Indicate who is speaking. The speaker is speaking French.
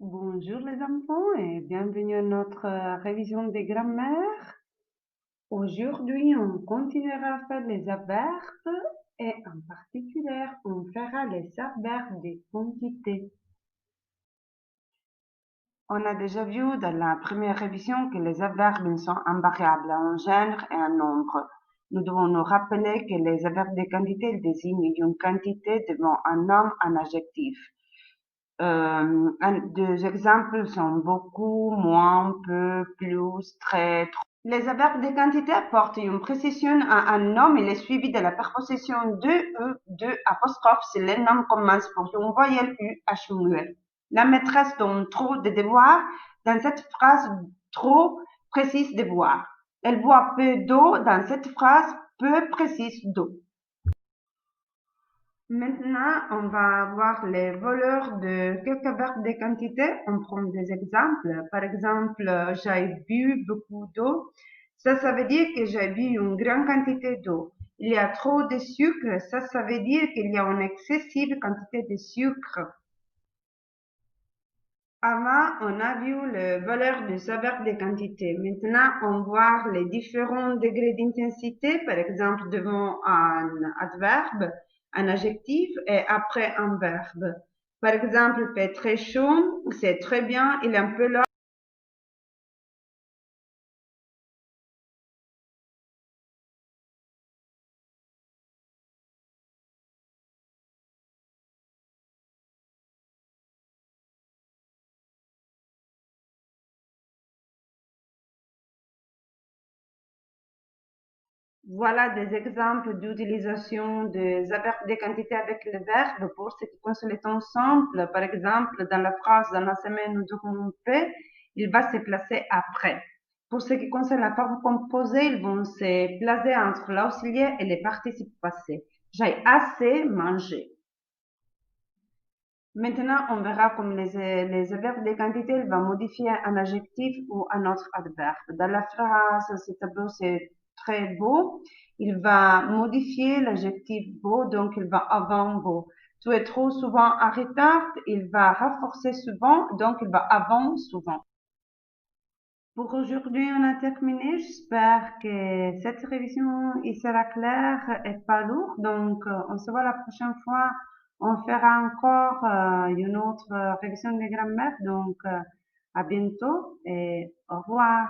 Speaker 1: Bonjour les enfants et bienvenue à notre révision des grammaires. Aujourd'hui, on continuera à faire les adverbes et en particulier, on fera les adverbes de quantité. On a déjà vu dans la première révision que les adverbes sont invariables en genre et en nombre. Nous devons nous rappeler que les adverbes de quantité désignent une quantité devant un nom, un adjectif. Deux exemples sont beaucoup, moins, peu, plus, très, trop. Les adverbes de quantité apportent une précision à un nom. Il est suivi de la préposition de apostrophe si le nom commence par une voyelle U, H muet. La maîtresse donne trop de devoirs. Dans cette phrase, trop précise devoir. Elle boit peu d'eau. Dans cette phrase, peu précise d'eau. Maintenant, on va voir les voleurs de quelques verbes de quantité. On prend des exemples. Par exemple, j'ai bu beaucoup d'eau. Ça veut dire que j'ai bu une grande quantité d'eau. Il y a trop de sucre. Ça veut dire qu'il y a une excessive quantité de sucre. Avant, on a vu le voleur de ce verbe de quantité. Maintenant, on voit les différents degrés d'intensité, par exemple, devant un adverbe, un adjectif et après un verbe. Par exemple, il fait très chaud, c'est très bien, il est un peu là. Voilà des exemples d'utilisation des adverbes de quantité avec le verbe pour ce qui concerne les temps simples. Par exemple, dans la phrase dans la semaine nous aurons fait, il va se placer après. Pour ce qui concerne la forme composée, ils vont se placer entre l'auxiliaire et les participes passés. J'ai assez mangé. Maintenant, on verra comme les adverbes de quantité, il va modifier un adjectif ou un autre adverbe. Dans la phrase, ce tableau, c'est très beau. Il va modifier l'adjectif beau, donc il va avant beau. Tu es trop souvent en retard, il va renforcer souvent, donc il va avant souvent. Pour aujourd'hui, on a terminé. J'espère que cette révision il sera claire et pas lourde. Donc, on se voit la prochaine fois. On fera encore une autre révision de grammaire. Donc, à bientôt et au revoir.